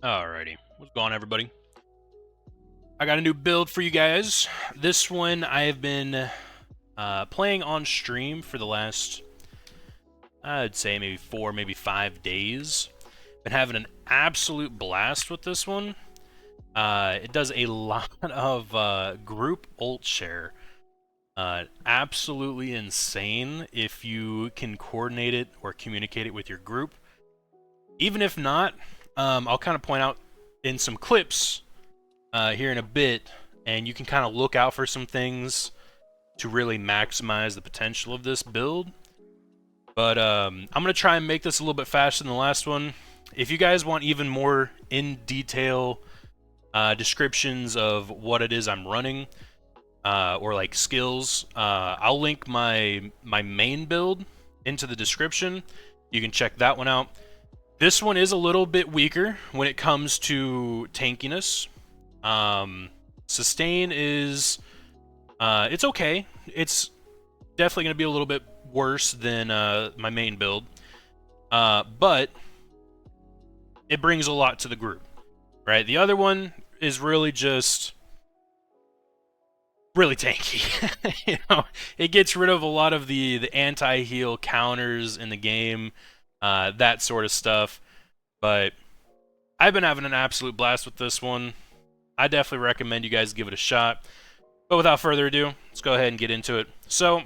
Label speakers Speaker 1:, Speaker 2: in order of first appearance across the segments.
Speaker 1: Alrighty, what's going on, everybody? I got a new build for you guys. This one I have been playing on stream for the last, I'd say maybe 4, maybe 5 days. Been having an absolute blast with this one. It does a lot of group ult share. Absolutely insane if you can coordinate it or communicate it with your group. Even if not, I'll kind of point out in some clips here in a bit, and you can kind of look out for some things to really maximize the potential of this build. But I'm going to try and make this a little bit faster than the last one. If you guys want even more in-detail descriptions of what it is I'm running, or like skills, I'll link my main build into the description. You can check that one out. This one is a little bit weaker when it comes to tankiness. Sustain is, it's okay. It's definitely going to be a little bit worse than my main build, but it brings a lot to the group, right? The other one is really just really tanky. It gets rid of a lot of the anti-heal counters in the game, that sort of stuff. But I've been having an absolute blast with this one. I definitely recommend you guys give it a shot. But without further ado, let's go ahead and get into it. So,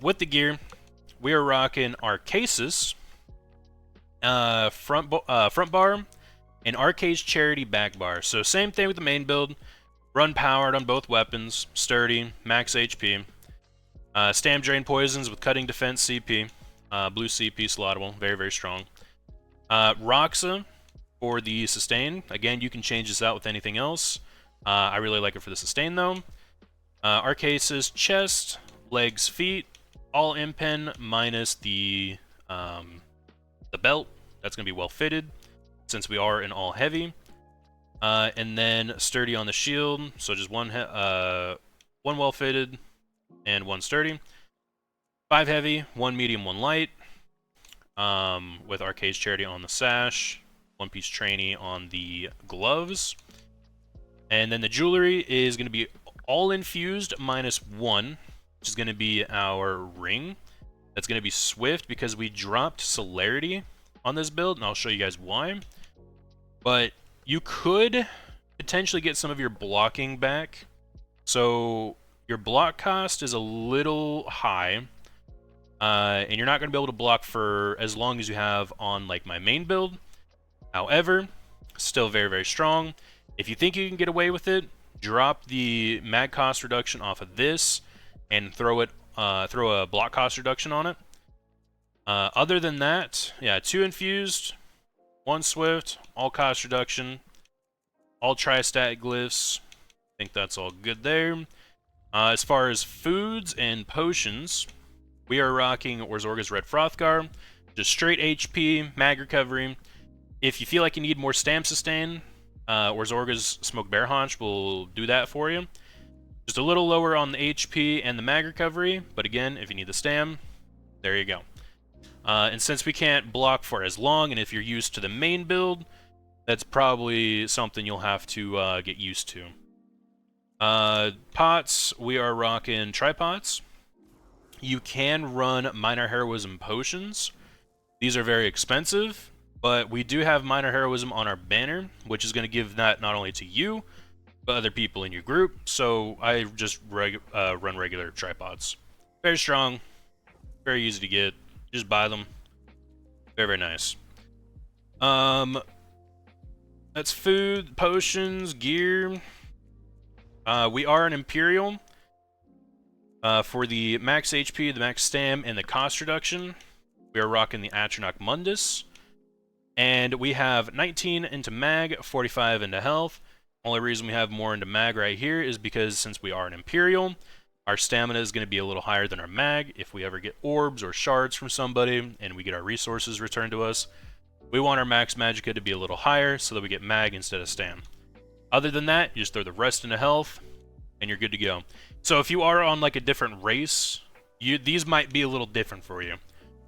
Speaker 1: with the gear, we are rocking Arcasis, front bar, and Arcade Charity back bar. So same thing with the main build. Run powered on both weapons, sturdy, max HP. Stam drain poisons with cutting defense CP. Blue CP slottable, very, very strong. Roxa for the sustain. Again, you can change this out with anything else. I really like it for the sustain though. Arcasis chest, legs, feet, all impen minus the belt. That's gonna be well fitted since we are in all heavy. And then sturdy on the shield, so just one well fitted and one sturdy. 5 heavy, 1 medium, 1 light. With Arcade Charity on the sash, 1 piece trainee on the gloves. And then the jewelry is going to be all infused minus 1, which is going to be our ring. That's going to be swift because we dropped celerity on this build, and I'll show you guys why. But you could potentially get some of your blocking back. So your block cost is a little high. And you're not going to be able to block for as long as you have on like my main build. However, still very, very strong. If you think you can get away with it, drop the mag cost reduction off of this and throw a block cost reduction on it. Other than that, yeah, 2 infused, 1 swift, all cost reduction, all tri-stat glyphs. I think that's all good there. As far as foods and potions, we are rocking Orzorga's Red Frothgar, just straight HP, mag recovery. If you feel like you need more stam sustain, Orzorga's Smoked Bear Haunch will do that for you. Just a little lower on the HP and the mag recovery, but again, if you need the stam, there you go. And since we can't block for as long, and if you're used to the main build, that's probably something you'll have to get used to. Pots, we are rocking Tripods. You can run Minor Heroism potions. These are very expensive, but we do have Minor Heroism on our banner, which is going to give that not only to you, but other people in your group. So I just run regular tripods. Very strong, very easy to get. Just buy them. Very, very nice. That's food, potions, gear. We are an Imperial. For the max HP, the max stam, and the cost reduction, we are rocking the Atronach Mundus. And we have 19 into mag, 45 into health. Only reason we have more into mag right here is because since we are an Imperial, our stamina is going to be a little higher than our mag. If we ever get orbs or shards from somebody and we get our resources returned to us, we want our max magicka to be a little higher so that we get mag instead of stam. Other than that, you just throw the rest into health and you're good to go. So if you are on like a different race, these might be a little different for you.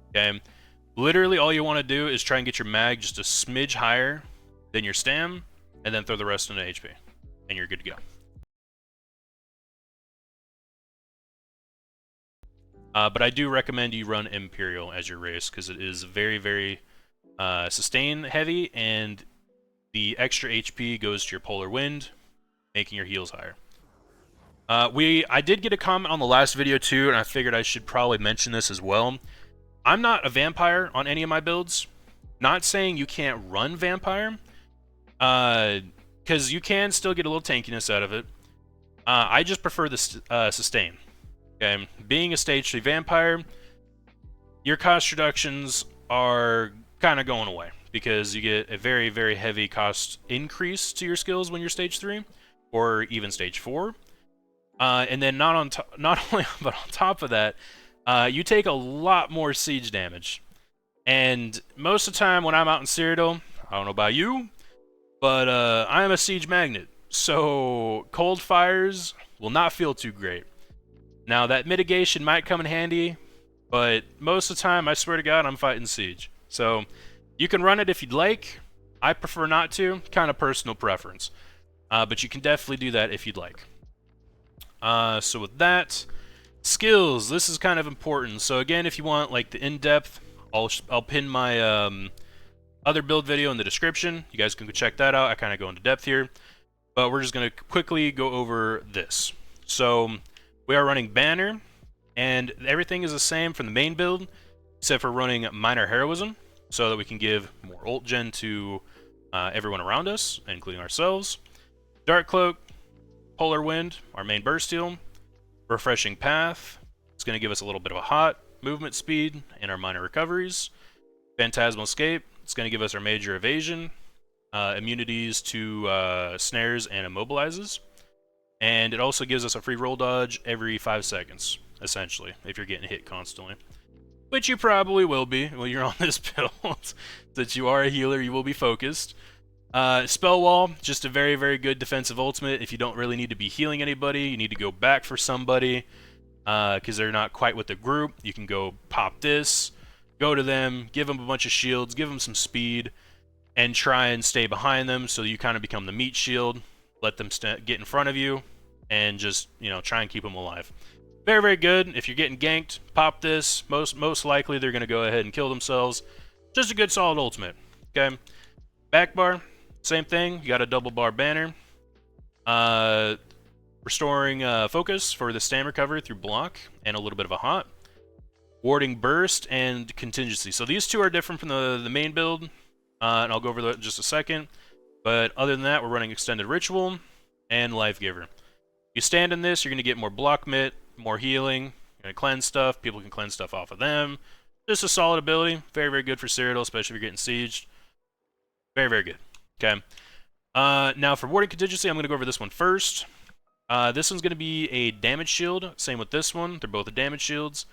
Speaker 1: Okay, Literally all you want to do is try and get your mag just a smidge higher than your stam, and then throw the rest into HP, and you're good to go. But I do recommend you run Imperial as your race, because it is very, very sustain heavy, and the extra HP goes to your Polar Wind, making your heals higher. I did get a comment on the last video too, and I figured I should probably mention this as well. I'm not a vampire on any of my builds. Not saying you can't run vampire, because you can still get a little tankiness out of it. I just prefer the sustain. Okay, being a stage 3 vampire, your cost reductions are kind of going away, because you get a very, very heavy cost increase to your skills when you're stage 3, or even stage 4. And then not only, but on top of that, you take a lot more siege damage. And most of the time when I'm out in Cyrodiil, I don't know about you, but I am a siege magnet, so cold fires will not feel too great. Now that mitigation might come in handy, but most of the time, I swear to God, I'm fighting siege. So you can run it if you'd like. I prefer not to, kind of personal preference. But you can definitely do that if you'd like. So with that, skills, this is kind of important. So again, if you want like the in-depth, I'll pin my other build video in the description. You guys can go check that out. I kind of go into depth here, but we're just going to quickly go over this. So we are running Banner, and everything is the same from the main build, except for running Minor Heroism, so that we can give more ult gen to everyone around us, including ourselves. Dark Cloak, Polar Wind, our main burst heal. Refreshing Path, it's going to give us a little bit of a hot movement speed and our minor recoveries. Phantasmal Escape, it's going to give us our major evasion, immunities to snares and immobilizes. And it also gives us a free roll dodge every 5 seconds, essentially, if you're getting hit constantly. Which you probably will be when you're on this build. Since you are a healer, you will be focused. Spell Wall, just a very, very good defensive ultimate. If you don't really need to be healing anybody, you need to go back for somebody, because they're not quite with the group. You can go pop this, go to them, give them a bunch of shields, give them some speed, and try and stay behind them so you kind of become the meat shield. Let them get in front of you, and just, you know, try and keep them alive. Very, very good. If you're getting ganked, pop this. Most likely they're going to go ahead and kill themselves. Just a good solid ultimate. Okay. Back bar, same thing. You got a double bar banner. Restoring focus for the stam recovery through block and a little bit of a hot. Warding burst and contingency. So these two are different from the main build, and I'll go over that in just a second. But other than that, we're running extended ritual and life giver. You stand in this, you're going to get more block mit, more healing. You're going to cleanse stuff. People can cleanse stuff off of them. Just a solid ability. Very, very good for Cyrodiil, especially if you're getting sieged. Very, very good. Okay. Now for warding contingency, I'm going to go over this one first. This one's going to be a damage shield. Same with this one. They're both the damage shields.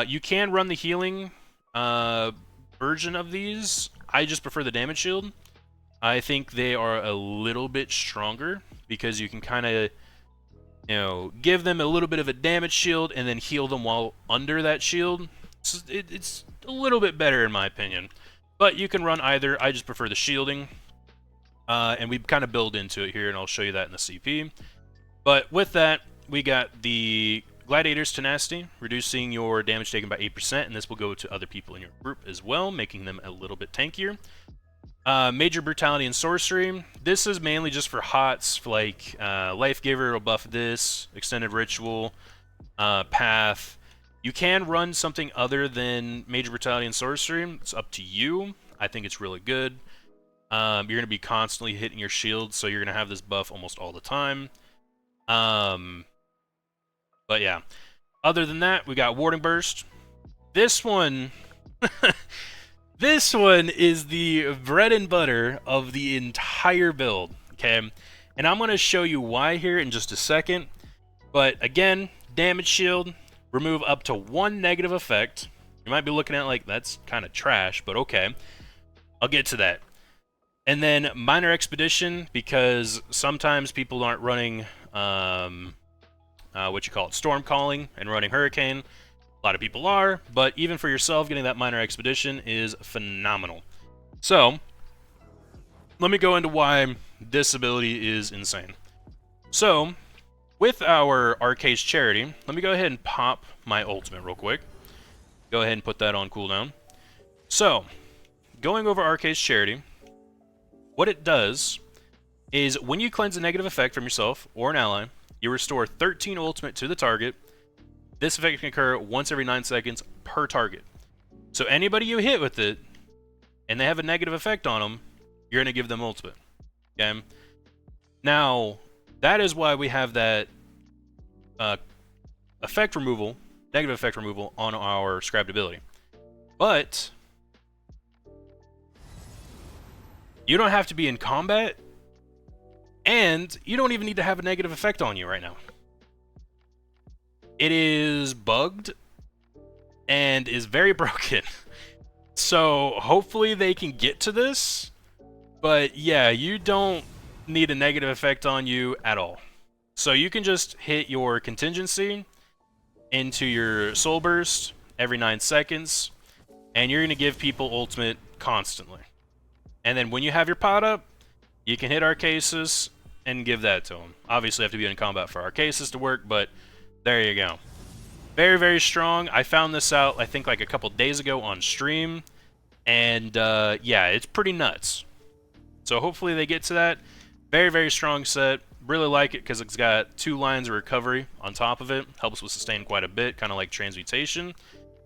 Speaker 1: You can run the healing version of these. I just prefer the damage shield. I think they are a little bit stronger because you can kind of, you know, give them a little bit of a damage shield and then heal them while under that shield. So it's a little bit better in my opinion. But you can run either. I just prefer the shielding. And we kind of build into it here, and I'll show you that in the CP. But with that, we got the Gladiator's Tenacity, reducing your damage taken by 8%, and this will go to other people in your group as well, making them a little bit tankier. Major Brutality and Sorcery. This is mainly just for hots, like Life Giver will buff this, Extended Ritual, Path. You can run something other than Major Brutality and Sorcery. It's up to you. I think it's really good. You're going to be constantly hitting your shield, so you're going to have this buff almost all the time. But yeah. Other than that, we got Warding Burst. This one... This one is the bread and butter of the entire build, okay? And I'm going to show you why here in just a second. But again, damage shield, remove up to 1 negative effect. You might be looking at it like, that's kind of trash, but okay. I'll get to that. And then Minor Expedition, because sometimes people aren't running, Storm Calling and running Hurricane. A lot of people are, but even for yourself, getting that minor expedition is phenomenal. So, let me go into why this ability is insane. So, with our Arcade's Charity, let me go ahead and pop my ultimate real quick. Go ahead and put that on cooldown. So, going over Arcade's Charity, what it does is when you cleanse a negative effect from yourself or an ally, you restore 13 ultimate to the target. This effect can occur once every 9 seconds per target. So anybody you hit with it, and they have a negative effect on them, you're going to give them ultimate. Okay? Now, that is why we have that effect removal, negative effect removal, on our scribed ability. But you don't have to be in combat, and you don't even need to have a negative effect on you right now. It is bugged and is very broken. So hopefully they can get to this. But yeah, you don't need a negative effect on you at all. So you can just hit your contingency into your soul burst every 9 seconds, and you're going to give people ultimate constantly. And then when you have your pot up, you can hit Arcasis and give that to them. Obviously you have to be in combat for Arcasis to work, but there you go. Very, very strong. I found this out, I think, like a couple days ago on stream. And, yeah, it's pretty nuts. So hopefully they get to that. Very, very strong set. Really like it because it's got 2 lines of recovery on top of it. Helps with sustain quite a bit, kind of like Transmutation.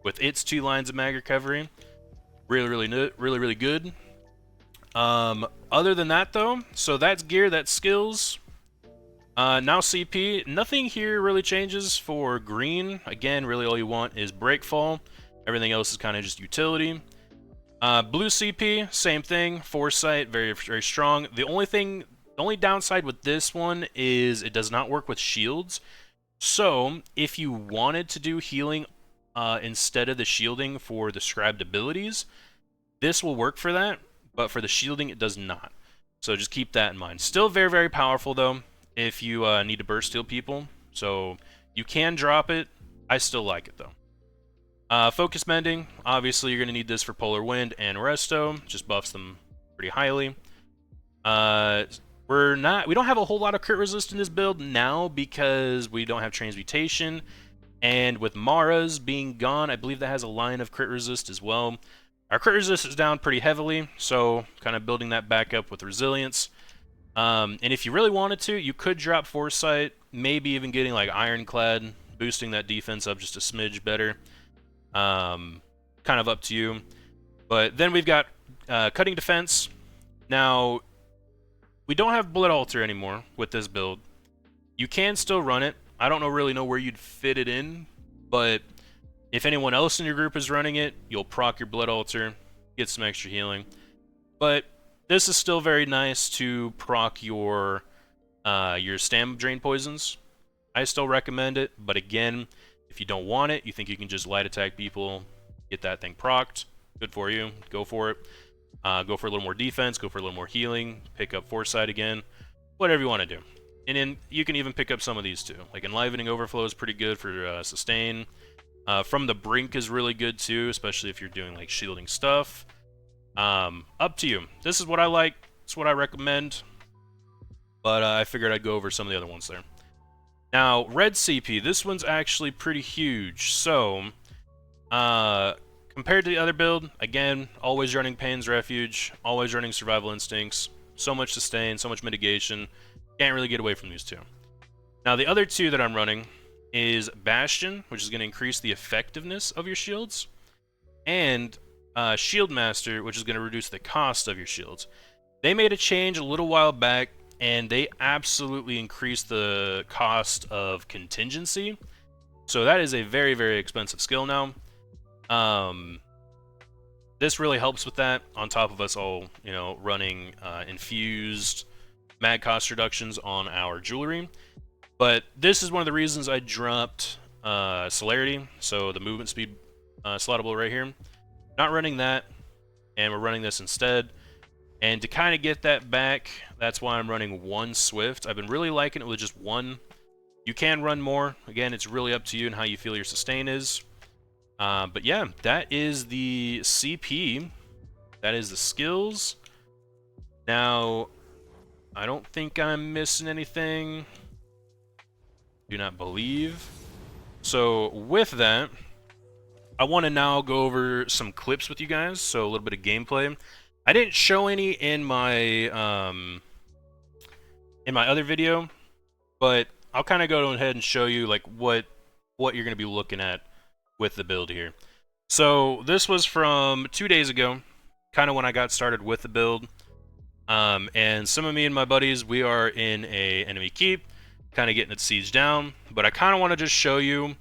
Speaker 1: With its 2 lines of mag recovery. Really, really good. Other than that, though, so that's gear, that's skills. Now CP, nothing here really changes for green. Again, really all you want is Breakfall. Everything else is kind of just utility. Blue CP, same thing. Foresight, very, very strong. The only downside with this one is it does not work with shields. So, if you wanted to do healing instead of the shielding for the scribed abilities, this will work for that, but for the shielding, it does not. So just keep that in mind. Still very, very powerful, though, if you need to burst heal people. So you can drop it. I still like it, though. Focus Mending. Obviously, you're going to need this for Polar Wind and Resto. Just buffs them pretty highly. We don't have a whole lot of crit resist in this build now because we don't have Transmutation. And with Mara's being gone, I believe that has a line of crit resist as well. Our crit resist is down pretty heavily, so kind of building that back up with Resilience. And if you really wanted to, you could drop Foresight, maybe even getting like Ironclad, boosting that defense up just a smidge better. Kind of up to you. But then we've got Cutting Defense. Now, we don't have Blood Altar anymore with this build. You can still run it. I don't really know where you'd fit it in, but if anyone else in your group is running it, you'll proc your Blood Altar, get some extra healing. But this is still very nice to proc your Stam Drain Poisons. I still recommend it, but again, if you don't want it, you think you can just light attack people, get that thing procced, good for you, go for it. Go for a little more defense, go for a little more healing, pick up Foresight again, whatever you want to do. And then you can even pick up some of these too. Like Enlivening Overflow is pretty good for sustain. From the Brink is really good too, especially if you're doing like shielding stuff. Up to you. This is what I like. It's what I recommend. But I figured I'd go over some of the other ones there. Now, Red CP. This one's actually pretty huge. So, compared to the other build, again, always running Pain's Refuge, always running Survival Instincts. So much sustain, so much mitigation. Can't really get away from these two. Now, the other two that I'm running is Bastion, which is going to increase the effectiveness of your shields, and Shield Master, which is going to reduce the cost of your shields. They made a change a little while back, and they absolutely increased the cost of contingency. So that is a very, very expensive skill now. This really helps with that, on top of us all, running infused mag cost reductions on our jewelry. But this is one of the reasons I dropped Celerity, so the movement speed slottable right here. Not running that, and we're running this instead. And to kind of get that back, that's why I'm running 1 Swift. I've been really liking it with just 1. You can run more. Again, it's really up to you and how you feel your sustain is. But yeah, that is the CP. That is the skills. Now, I don't think I'm missing anything. Do not believe. So with that, I want to now go over some clips with you guys. So a little bit of gameplay. I didn't show any in my other video, but I'll kind of go ahead and show you like what you're going to be looking at with the build here. So this was from 2 days ago, kind of when I got started with the build. And some of me and my buddies, we are in a enemy keep, kind of getting it sieged down. But I kind of want to just show you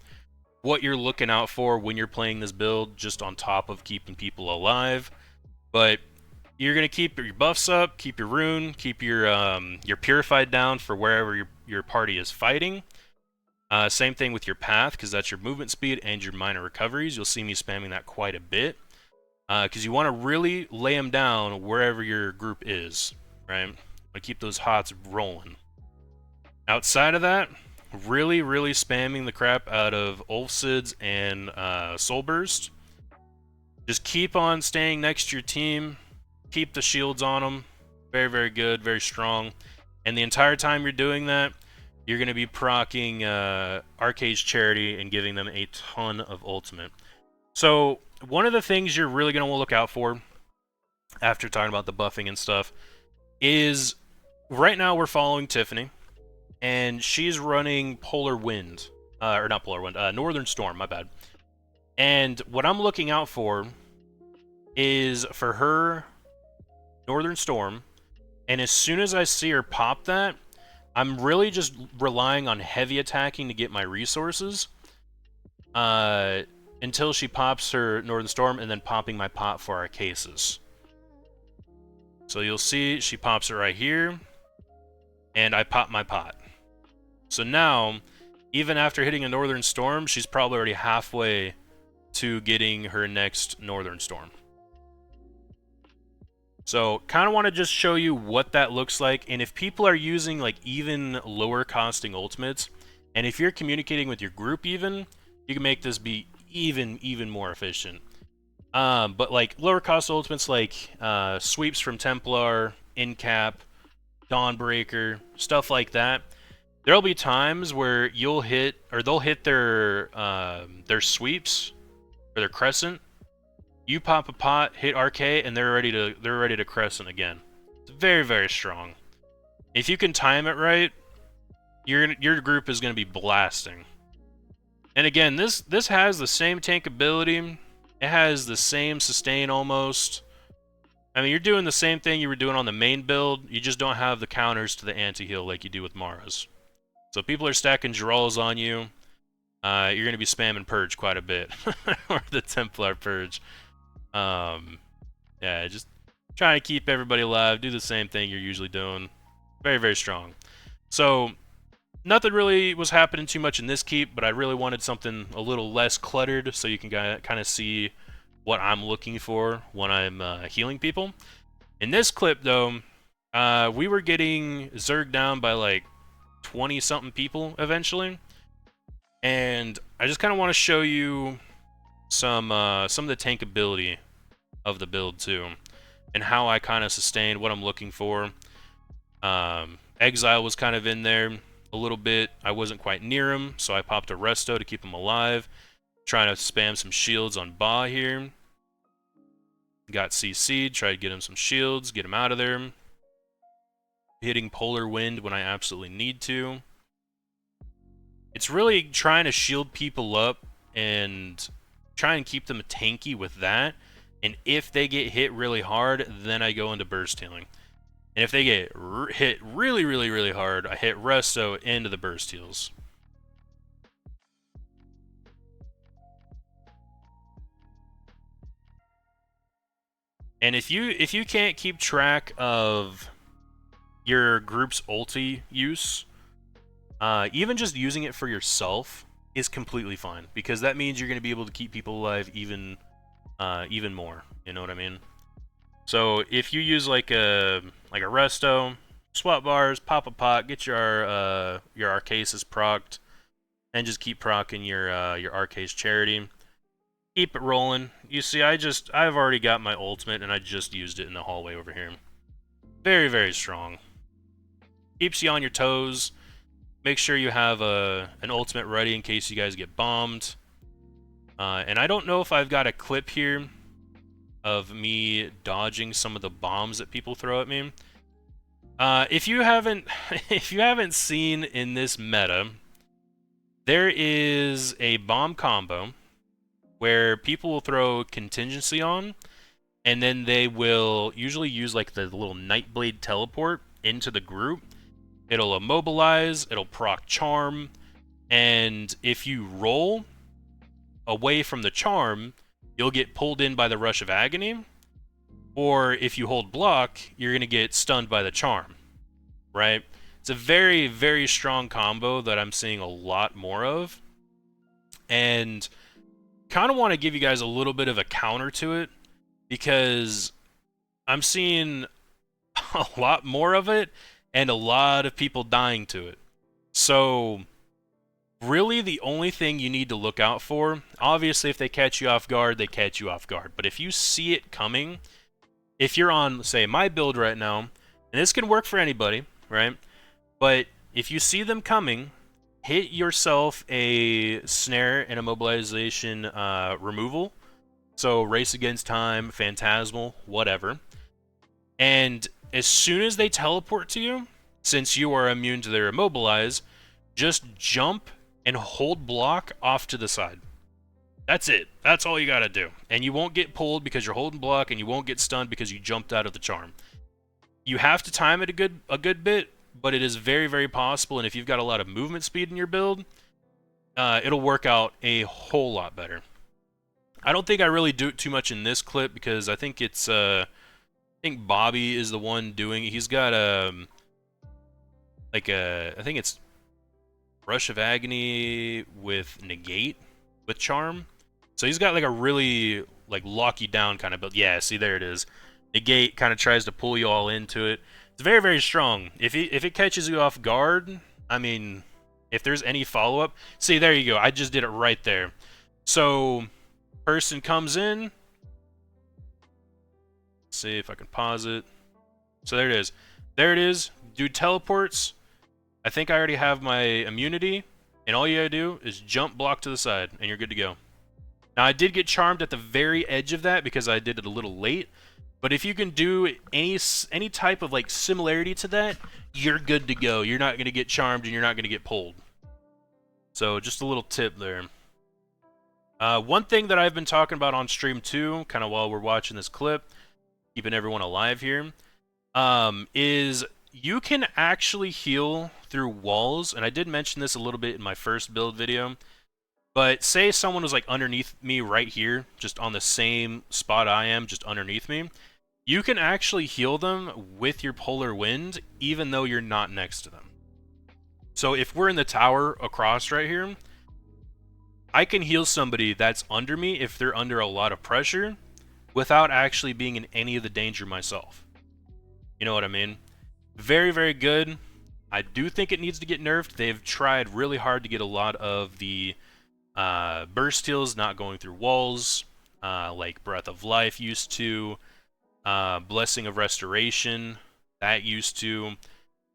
Speaker 1: what you're looking out for when you're playing this build, just on top of keeping people alive. But you're gonna keep your buffs up, keep your rune, keep your purified down for wherever your party is fighting. Same thing with your path, because that's your movement speed and your minor recoveries. You'll see me spamming that quite a bit, because you want to really lay them down wherever your group is, right? Want to keep those hots rolling. Outside of that, really spamming the crap out of Ulfsids and Soul Burst. Just keep on staying next to your team. Keep the shields on them. Very good, very strong. And the entire time you're doing that, you're going to be proccing Arcade's Charity and giving them a ton of ultimate. So one of the things you're really going to want to look out for, after talking about the buffing and stuff, is right now we're following Tiffany, and she's running Polar Wind. Or not Polar Wind, Northern Storm, my bad. And what I'm looking out for is for her Northern Storm, and as soon as I see her pop that, I'm really just relying on heavy attacking to get my resources until she pops her Northern Storm, and then popping my pot for our cases. So you'll see she pops it right here, and I pop my pot. So now, even after hitting a Northern Storm, she's probably already halfway to getting her next Northern Storm. So kind of want to just show you what that looks like, and if people are using like even lower costing ultimates, and if you're communicating with your group even, you can make this be even more efficient. But like lower cost ultimates like sweeps from Templar, Incap, Dawnbreaker, stuff like that, there'll be times where you'll hit, or they'll hit their sweeps or their crescent. You pop a pot, hit RK, and they're ready to crescent again. It's very strong. If you can time it right, your group is going to be blasting. And again, this has the same tank ability. It has the same sustain almost. I mean, you're doing the same thing you were doing on the main build. You just don't have the counters to the anti-heal like you do with Mara's. So people are stacking Gerals on you. You're going to be spamming Purge quite a bit, or the Templar Purge. Yeah, just trying to keep everybody alive, do the same thing you're usually doing. Very strong. So nothing really was happening too much in this keep, but I really wanted something a little less cluttered so you can kind of see what I'm looking for when I'm healing people. In this clip though, we were getting zerged down by like 20 something people eventually, and I just kind of want to show you some of the tankability of the build too, and how I kind of sustained what I'm looking for. Exile was kind of in there a little bit. I wasn't quite near him, so I popped a Resto to keep him alive. Trying to spam some shields on Ba here. Got CC'd, tried to get him some shields, get him out of there. Hitting Polar Wind when I absolutely need to. It's really trying to shield people up and try and keep them tanky with that. And if they get hit really hard, then I go into burst healing. And if they get hit really hard, I hit Resto into the burst heals. And if you can't keep track of your group's ulti use, even just using it for yourself is completely fine, because that means you're going to be able to keep people alive even more. You know what I mean? So if you use like a Resto, swap bars, pop a pot, get your Arcasis procced, and just keep proccing your Arcade's Charity. Keep it rolling. You see, I've already got my ultimate, and I just used it in the hallway over here. Very, very strong. Keeps you on your toes. Make sure you have an ultimate ready in case you guys get bombed. And I don't know if I've got a clip here of me dodging some of the bombs that people throw at me. If you haven't seen in this meta, there is a bomb combo where people will throw contingency on, and then they will usually use like the little Nightblade teleport into the group. It'll immobilize, it'll proc charm, and if you roll away from the charm, you'll get pulled in by the Rush of Agony, or if you hold block, you're going to get stunned by the charm, right? It's a very, very strong combo that I'm seeing a lot more of, and kind of want to give you guys a little bit of a counter to it, because I'm seeing a lot more of it, and a lot of people dying to it. So really the only thing you need to look out for, obviously if they catch you off guard, they catch you off guard. But if you see it coming, if you're on, say, my build right now, and this can work for anybody, right? But if you see them coming, hit yourself a snare and immobilization removal. So Race Against Time, Phantasmal, whatever. And as soon as they teleport to you, since you are immune to their immobilize, just jump and hold block off to the side. That's it. That's all you gotta do. And you won't get pulled because you're holding block, and you won't get stunned because you jumped out of the charm. You have to time it a good bit, but it is very, very possible, and if you've got a lot of movement speed in your build, it'll work out a whole lot better. I don't think I really do it too much in this clip because I think it's I think Bobby is the one doing it. He's got I think it's Rush of Agony with Negate with Charm. So he's got like a really like lock you down kind of build. Yeah, see there it is. Negate kind of tries to pull you all into it. It's very, very strong. If it catches you off guard, I mean, if there's any follow-up, see there you go. I just did it right there. So person comes in. Let's see if I can pause it. So there it is. There it is. Dude teleports. I think I already have my immunity, and all you gotta do is jump block to the side, and you're good to go. Now, I did get charmed at the very edge of that because I did it a little late, but if you can do any type of like similarity to that, you're good to go. You're not gonna get charmed, and you're not gonna get pulled. So just a little tip there. One thing that I've been talking about on stream too, kind of while we're watching this clip, keeping everyone alive here, is you can actually heal through walls, and I did mention this a little bit in my first build video, but say someone was like underneath me right here, just on the same spot I am, just underneath me, you can actually heal them with your Polar Wind, even though you're not next to them. So if we're in the tower across right here, I can heal somebody that's under me if they're under a lot of pressure without actually being in any of the danger myself. You know what I mean? Very, very good. I do think it needs to get nerfed. They've tried really hard to get a lot of the burst heals not going through walls, like Breath of Life used to, Blessing of Restoration, that used to.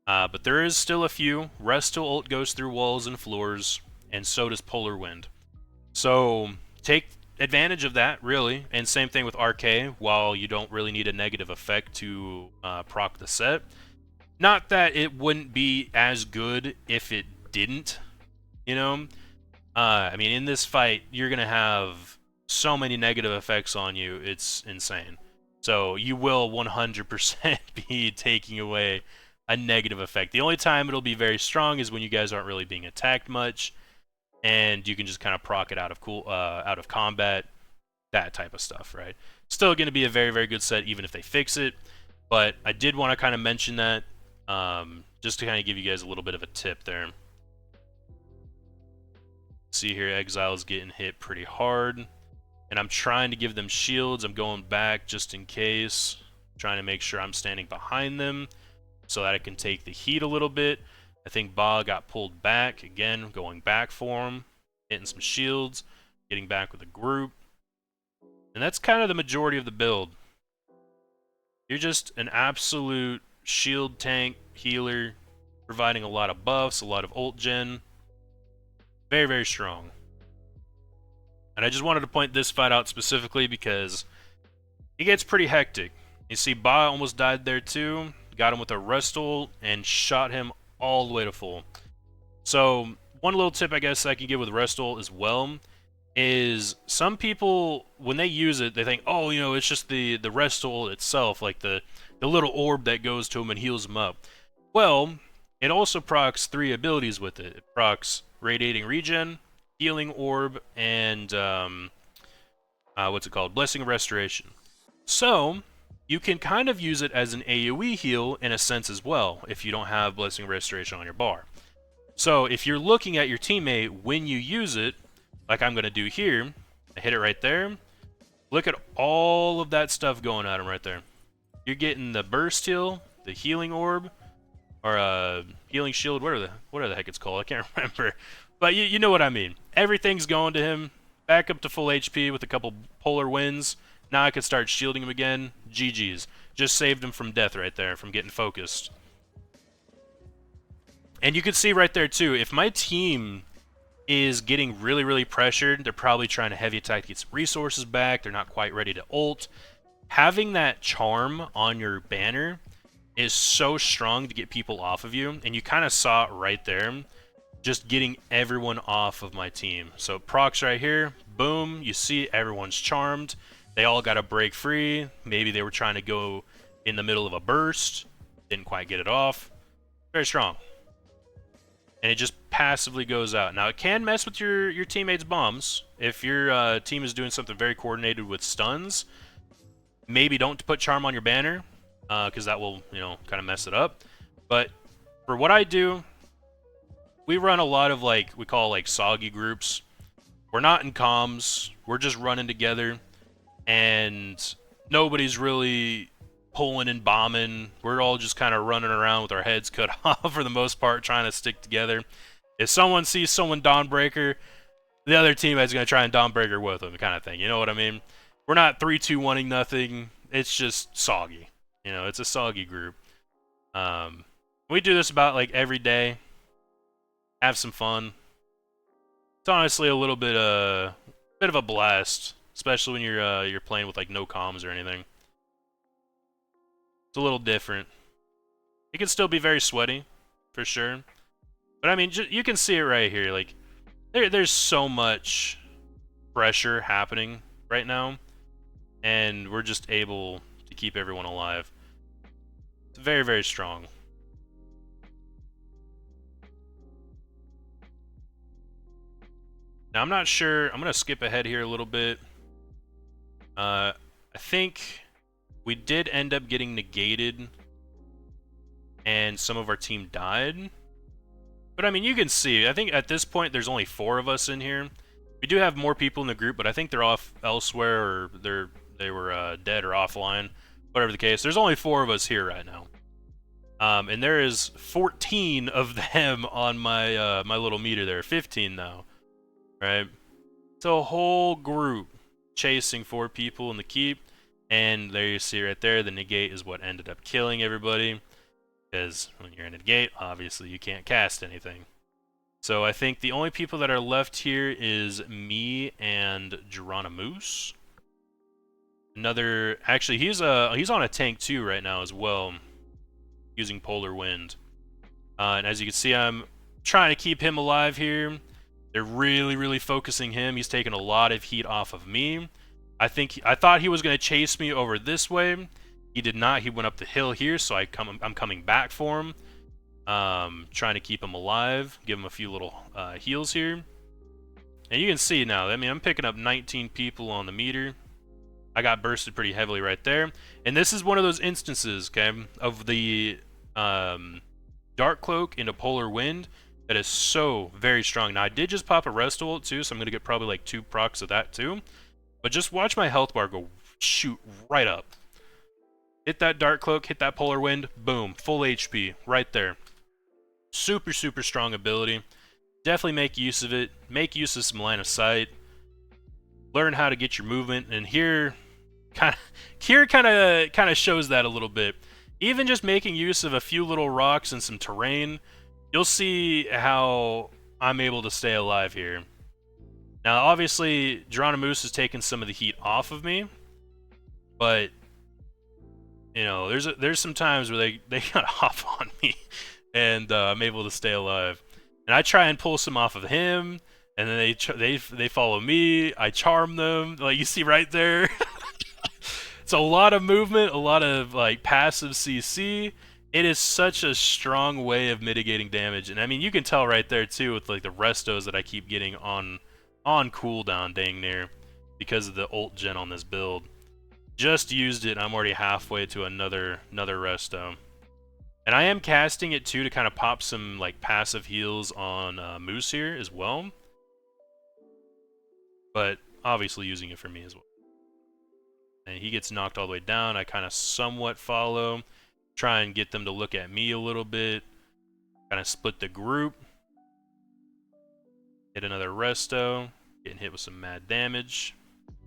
Speaker 1: But there is still a few. Resto ult goes through walls and floors, and so does Polar Wind. So take advantage of that, really. And same thing with RK, while you don't really need a negative effect to proc the set. Not that it wouldn't be as good if it didn't, you know? I mean, in this fight, you're going to have so many negative effects on you, it's insane. So you will 100% be taking away a negative effect. The only time it'll be very strong is when you guys aren't really being attacked much, and you can just kind of proc it out of combat, that type of stuff, right? Still going to be a very, very good set, even if they fix it. But I did want to kind of mention that, just to kind of give you guys a little bit of a tip there. See here, Exile's getting hit pretty hard, and I'm trying to give them shields. I'm going back just in case, trying to make sure I'm standing behind them so that I can take the heat a little bit. I think Ba got pulled back again, going back for him, hitting some shields, getting back with the group. And that's kind of the majority of the build. You're just an absolute shield tank healer, providing a lot of buffs, a lot of ult gen. Very, very strong. And I just wanted to point this fight out specifically because it gets pretty hectic. You see Ba almost died there too. Got him with a rest ult and shot him all the way to full. So one little tip I guess I can give with rest ult as well is some people, when they use it, they think, oh, you know, it's just the rest ult itself, like the little orb that goes to him and heals him up. Well, it also procs 3 abilities with it. It procs Radiating Regen, Healing Orb, and what's it called? Blessing of Restoration. So you can kind of use it as an AoE heal in a sense as well, if you don't have Blessing of Restoration on your bar. So if you're looking at your teammate when you use it, like I'm going to do here, I hit it right there. Look at all of that stuff going at him right there. You're getting the burst heal, the healing orb, or healing shield, whatever the heck it's called, I can't remember. But you know what I mean. Everything's going to him, back up to full HP with a couple polar winds. Now I can start shielding him again. GG's. Just saved him from death right there, from getting focused. And you can see right there too, if my team is getting really, really pressured, they're probably trying to heavy attack to get some resources back, they're not quite ready to ult. Having that charm on your banner is so strong to get people off of you, and you kind of saw it right there, just getting everyone off of my team. So procs right here, boom, you see everyone's charmed, they all got to break free, maybe they were trying to go in the middle of a burst, didn't quite get it off. Very strong. And it just passively goes out. Now, it can mess with your teammates' bombs. If your team is doing something very coordinated with stuns, maybe don't put Charm on your banner, because that will, you know, kind of mess it up. But for what I do, we run a lot of, like, we call, like, soggy groups. We're not in comms. We're just running together. And nobody's really pulling and bombing. We're all just kind of running around with our heads cut off for the most part, trying to stick together. If someone sees someone Dawnbreaker, the other teammate's going to try and Dawnbreaker with them, kind of thing. You know what I mean? We're not 3-2-1-ing nothing. It's just soggy. You know, it's a soggy group. We do this about, like, every day. Have some fun. It's honestly a little bit of a blast, especially when you're playing with, like, no comms or anything. It's a little different. It can still be very sweaty, for sure. But I mean, you can see it right here. Like, there's so much pressure happening right now, and we're just able to keep everyone alive. It's very, very strong. Now, I'm not sure. I'm going to skip ahead here a little bit. I think we did end up getting negated, and some of our team died. But I mean, you can see, I think at this point there's only 4 of us in here. We do have more people in the group, but I think they're off elsewhere, or they were dead or offline, whatever the case. There's only 4 of us here right now, and there is 14 of them on my my little meter there. 15 now, right? It's a whole group chasing 4 people in the keep. And there you see right there, the negate is what ended up killing everybody. Because when you're in a negate, obviously you can't cast anything. So I think the only people that are left here is me and Geronimoose. Actually, he's on a tank too right now as well, using Polar Wind. And as you can see, I'm trying to keep him alive here. They're really, really focusing him. He's taking a lot of heat off of me. I thought he was going to chase me over this way. He did not. He went up the hill here, so I'm coming back for him. Trying to keep him alive. Give him a few little heals here. And you can see now, I mean, I'm picking up 19 people on the meter. I got bursted pretty heavily right there. And this is one of those instances, okay, of the Dark Cloak into Polar Wind that is so very strong. Now, I did just pop a Rest Ult too, so I'm going to get probably like 2 procs of that too. But just watch my health bar go shoot right up. Hit that Dark Cloak, hit that Polar Wind, boom, full HP, right there. Super, super strong ability. Definitely make use of it. Make use of some line of sight. learn how to get your movement, and here kind of shows that a little bit. Even just making use of a few little rocks and some terrain, you'll see how I'm able to stay alive here. Now, obviously, Geronimo's has taken some of the heat off of me, but you know, there's some times where they kind of hop on me, and I'm able to stay alive. And I try and pull some off of him, and then they follow me. I charm them, like you see right there. It's a lot of movement, a lot of like passive CC. It is such a strong way of mitigating damage, and I mean you can tell right there too with like the restos that I keep getting on cooldown, dang near, because of the ult gen on this build. Just used it, and I'm already halfway to another resto. And I am casting it too to kind of pop some like passive heals on Moose here as well. But obviously using it for me as well. And he gets knocked all the way down. I kind of somewhat follow, try and get them to look at me a little bit. Kind of split the group. Hit another resto, getting hit with some mad damage.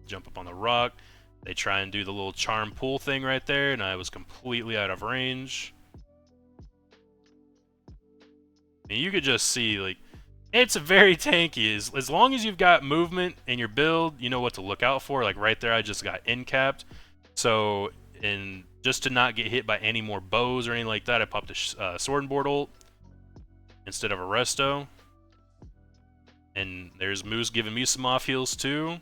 Speaker 1: Jump up on the rock. They try and do the little charm pull thing right there, and I was completely out of range. And you could just see, like, it's very tanky. As long as you've got movement in your build, you know what to look out for. Like right there, I just got in-capped. So, just to not get hit by any more bows or anything like that, I popped a sword and board ult instead of a resto. And there's Moose giving me some off heals too.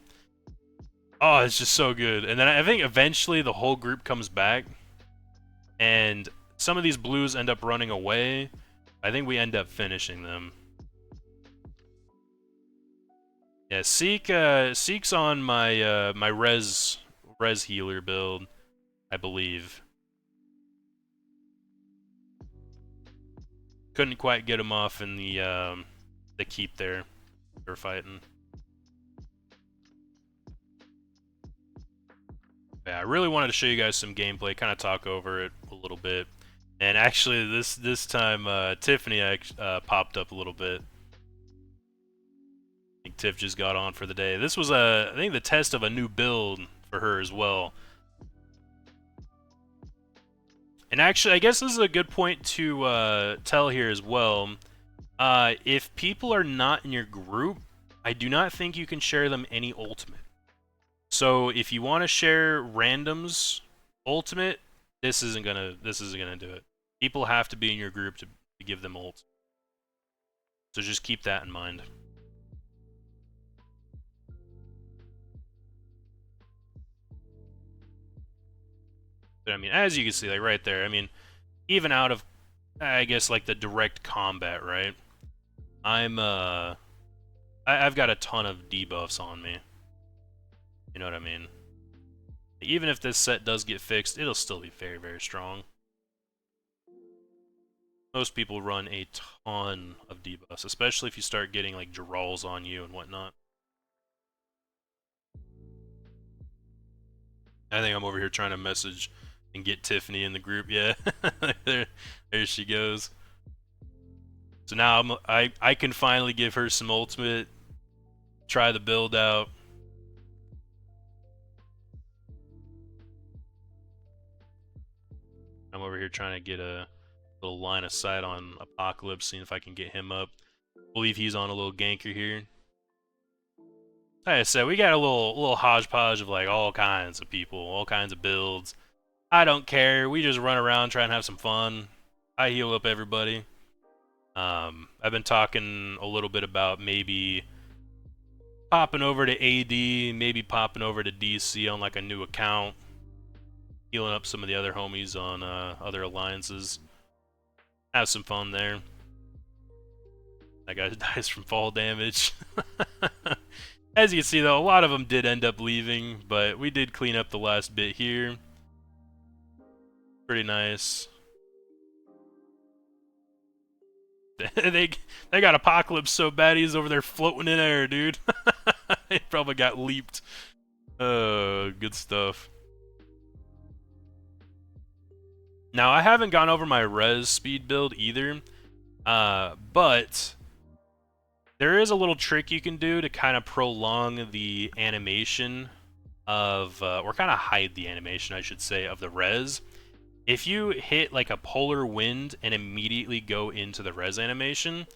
Speaker 1: Oh, it's just so good. And then I think eventually the whole group comes back, and some of these blues end up running away. I think we end up finishing them. Yeah, Seek's on my my res healer build, I believe. Couldn't quite get him off in the keep there. They're fighting. Yeah, I really wanted to show you guys some gameplay, kind of talk over it a little bit. And actually, this time, Tiffany popped up a little bit. I think Tiff just got on for the day. This was, I think, the test of a new build for her as well. And actually, I guess this is a good point to tell here as well. If people are not in your group, I do not think you can share them any ultimate. So if you want to share randoms ultimate, this isn't gonna do it. People have to be in your group to give them ult. So just keep that in mind. But I mean, as you can see, like right there, I mean, even out of, I guess, like the direct combat, right? I've got a ton of debuffs on me. You know what I mean? Even if this set does get fixed, it'll still be very, very strong. Most people run a ton of debuffs, especially if you start getting like Gerals on you and whatnot. I think I'm over here trying to message and get Tiffany in the group. Yeah, there she goes. So now I can finally give her some ultimate, try the build out. I'm over here trying to get a little line of sight on Apocalypse, seeing if I can get him up. I believe he's on a little ganker here. Like I said, we got a little hodgepodge of like all kinds of people, all kinds of builds. I don't care. We just run around trying to have some fun. I heal up everybody. I've been talking a little bit about maybe popping over to AD, maybe popping over to DC on like a new account. Healing up some of the other homies on other alliances. Have some fun there. That guy dies from fall damage. As you can see though, a lot of them did end up leaving, but we did clean up the last bit here. Pretty nice. they got Apocalypse so bad he's over there floating in air, dude. He probably got leaped. Good stuff. Now, I haven't gone over my res speed build either, but There is a little trick you can do to kind of prolong the animation of, or kind of hide the animation, I should say, of the res. If you hit like a polar wind and immediately go into the res animation,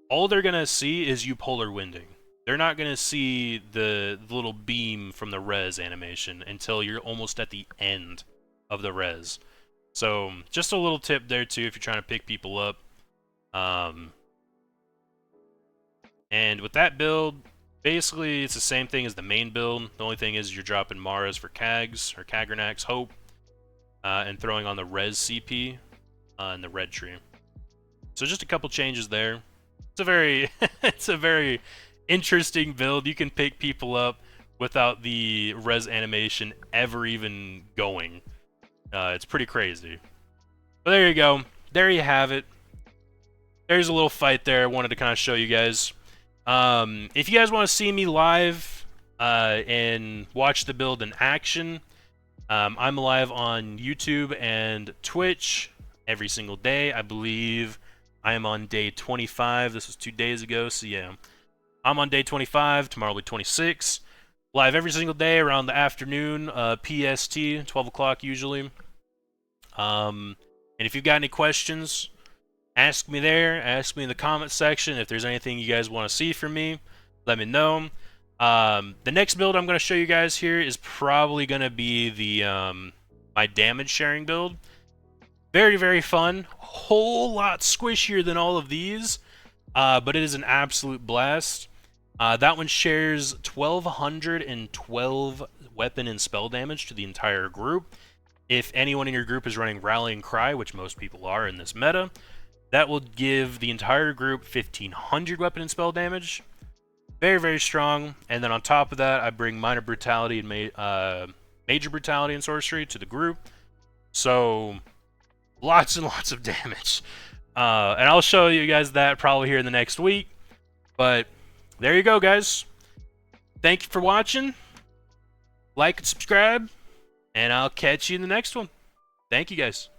Speaker 1: all they're gonna see is you polar winding. They're not gonna see the little beam from the res animation until you're almost at the end of the res. So just a little tip there too if you're trying to pick people up. And with that build, basically it's the same thing as the main build. The only thing is you're dropping Maras for Kags or Kagranax Hope, and throwing on the res CP in the red tree. So just a couple changes there. It's a very it's a very interesting build. You can pick people up without the res animation ever even going. It's pretty crazy. But there you go. There you have it. There's a little fight there I wanted to kind of show you guys. If you guys want to see me live and watch the build in action, I'm live on YouTube and Twitch every single day. I believe I am on day 25. This was 2 days ago, so yeah. I'm on day 25. Tomorrow will be 26. Live every single day around the afternoon, PST, 12 o'clock usually. And if you've got any questions, ask me there. Ask me in the comment section. If there's anything you guys want to see from me, let me know. The next build I'm going to show you guys here is probably going to be the my damage sharing build. Very, very fun. Whole lot squishier than all of these, but it is an absolute blast. That one shares 1,212 weapon and spell damage to the entire group. If anyone in your group is running Rallying Cry, which most people are in this meta, that will give the entire group 1,500 weapon and spell damage. Very, very strong. And then on top of that, I bring Minor Brutality and Major Brutality and Sorcery to the group. So, lots and lots of damage. And I'll show you guys that probably here in the next week. But there you go, guys. Thank you for watching. Like and subscribe. And I'll catch you in the next one. Thank you, guys.